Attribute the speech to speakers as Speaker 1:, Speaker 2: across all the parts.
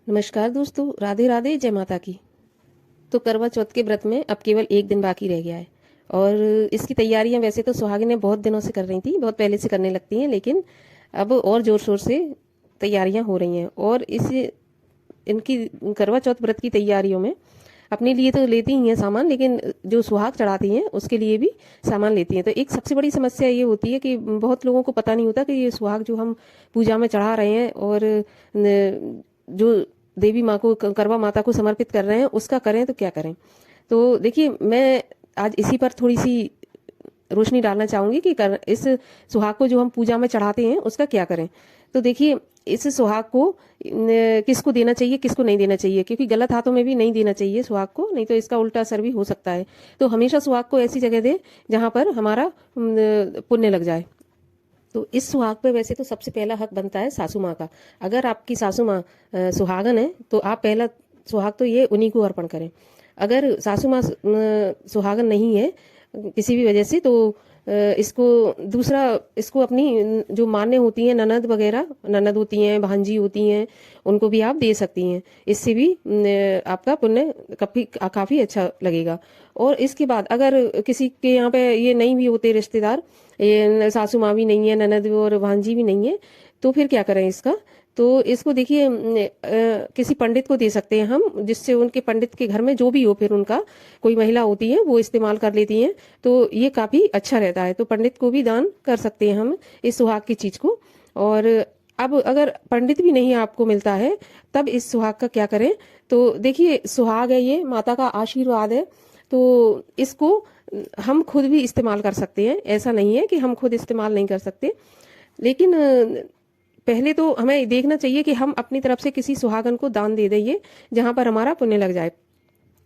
Speaker 1: नमस्कार दोस्तों, राधे राधे, जय माता की। तो करवा चौथ के व्रत में अब केवल एक दिन बाकी रह गया है। और इसकी तैयारियां वैसे तो सुहागिनें बहुत दिनों से कर रही थी, बहुत पहले से करने लगती हैं, लेकिन अब और जोर शोर से तैयारियां हो रही हैं। और इस इनकी करवा चौथ व्रत की तैयारियों में अपने लिए तो लेती ही हैं सामान, लेकिन जो सुहाग चढ़ाती हैं उसके लिए भी सामान लेती हैं। तो एक सबसे बड़ी समस्या ये होती है कि बहुत लोगों को पता नहीं होता कि ये सुहाग जो हम पूजा में चढ़ा रहे हैं और जो देवी माँ को, करवा माता को समर्पित कर रहे हैं, उसका करें तो क्या करें। तो देखिए, मैं आज इसी पर थोड़ी सी रोशनी डालना चाहूंगी कि इस सुहाग को जो हम पूजा में चढ़ाते हैं उसका क्या करें। तो देखिए, इस सुहाग को किसको देना चाहिए, किसको नहीं देना चाहिए, क्योंकि गलत हाथों में भी नहीं देना चाहिए सुहाग को, नहीं तो इसका उल्टा असर भी हो सकता है। तो हमेशा सुहाग को ऐसी जगह दें जहां पर हमारा पुण्य लग जाए। तो इस सुहाग पे वैसे तो सबसे पहला हक बनता है सासू माँ का। अगर आपकी सासू माँ सुहागन है तो आप पहला सुहाग तो ये उन्हीं को अर्पण करें। अगर सासू माँ सुहागन नहीं है किसी भी वजह से, तो इसको दूसरा, इसको अपनी जो मान्य होती हैं, ननद वगैरह, ननद होती हैं, भांजी होती हैं, उनको भी आप दे सकती हैं। इससे भी आपका पुण्य काफी अच्छा लगेगा। और इसके बाद अगर किसी के यहाँ पे ये नहीं भी होते रिश्तेदार, ये सासू माँ भी नहीं है, ननद और भांजी भी नहीं है, तो फिर क्या करें इसका। तो इसको देखिए, किसी पंडित को दे सकते हैं हम, जिससे उनके पंडित के घर में जो भी हो, फिर उनका कोई महिला होती है वो इस्तेमाल कर लेती हैं, तो ये काफी अच्छा रहता है। तो पंडित को भी दान कर सकते हैं हम इस सुहाग की चीज को। और अब अगर पंडित भी नहीं आपको मिलता है, तब इस सुहाग का क्या करें। तो देखिए, सुहाग है, ये माता का आशीर्वाद है, तो इसको हम खुद भी इस्तेमाल कर सकते हैं। ऐसा नहीं है कि हम खुद इस्तेमाल नहीं कर सकते, लेकिन पहले तो हमें देखना चाहिए कि हम अपनी तरफ से किसी सुहागन को दान दे देंगे जहां पर हमारा पुण्य लग जाए।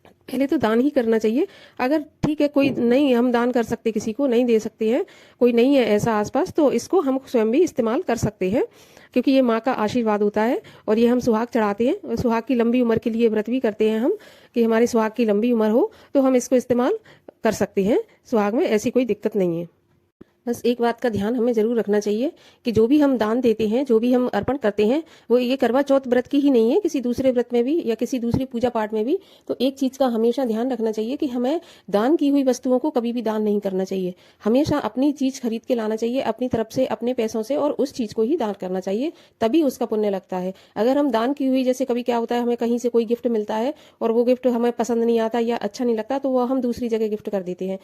Speaker 1: पहले तो दान ही करना चाहिए। अगर ठीक है, कोई नहीं, हम दान कर सकते, किसी को नहीं दे सकते हैं, कोई नहीं है ऐसा आसपास, तो इसको हम स्वयं भी इस्तेमाल कर सकते हैं, क्योंकि ये माँ का आशीर्वाद होता है। और ये हम सुहाग चढ़ाते हैं, और सुहाग की लंबी उम्र के लिए व्रत भी करते हैं हम, कि हमारे सुहाग की लंबी उम्र हो, तो हम इसको इस्तेमाल कर सकते हैं। सुहाग में ऐसी कोई दिक्कत नहीं है। बस एक बात का ध्यान हमें जरूर रखना चाहिए कि जो भी हम दान देते हैं, जो भी हम अर्पण करते हैं, वो ये करवा चौथ व्रत की ही नहीं है, किसी दूसरे व्रत में भी या किसी दूसरी पूजा पाठ में भी। तो एक चीज का हमेशा ध्यान रखना चाहिए कि हमें दान की हुई वस्तुओं को कभी भी दान नहीं करना चाहिए। हमेशा अपनी चीज खरीद के लाना चाहिए, अपनी तरफ से, अपने पैसों से, और उस चीज को ही दान करना चाहिए, तभी उसका पुण्य लगता है। अगर हम दान की हुई, जैसे कभी क्या होता है, हमें कहीं से कोई गिफ्ट मिलता है और वो गिफ्ट हमें पसंद नहीं आता या अच्छा नहीं लगता, तो वो हम दूसरी जगह गिफ्ट कर देते हैं।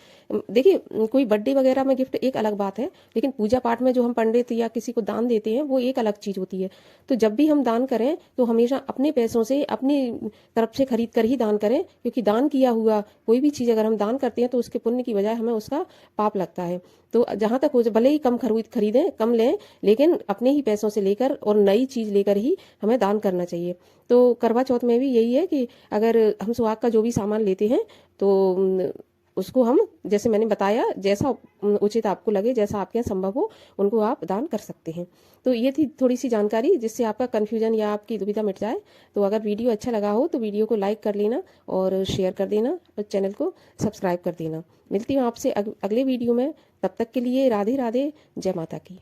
Speaker 1: देखिए, कोई बर्थडे वगैरह में गिफ्ट एक अलग बात है, लेकिन पूजा पाठ में जो हम पंडित या किसी को दान देते हैं वो एक अलग चीज होती है। तो जब भी हम दान करें तो हमेशा अपने पैसों से, अपनी तरफ से खरीद कर ही दान करें, क्योंकि दान किया हुआ कोई भी चीज अगर हम दान करते हैं तो उसके पुण्य की बजाय हमें उसका पाप लगता है। तो जहां तक हो, भले ही कम खरीदें, कम लें, लेकिन अपने ही पैसों से लेकर और नई चीज लेकर ही हमें दान करना चाहिए। तो करवा चौथ में भी यही है कि अगर हम सुहाग का जो भी सामान लेते हैं, तो उसको हम, जैसे मैंने बताया, जैसा उचित आपको लगे, जैसा आपके यहाँ संभव हो, उनको आप दान कर सकते हैं। तो ये थी थोड़ी सी जानकारी, जिससे आपका कन्फ्यूजन या आपकी दुविधा मिट जाए। तो अगर वीडियो अच्छा लगा हो तो वीडियो को लाइक कर लेना और शेयर कर देना और चैनल को सब्सक्राइब कर देना। मिलती हूँ आपसे अगले वीडियो में। तब तक के लिए राधे राधे, जय माता की।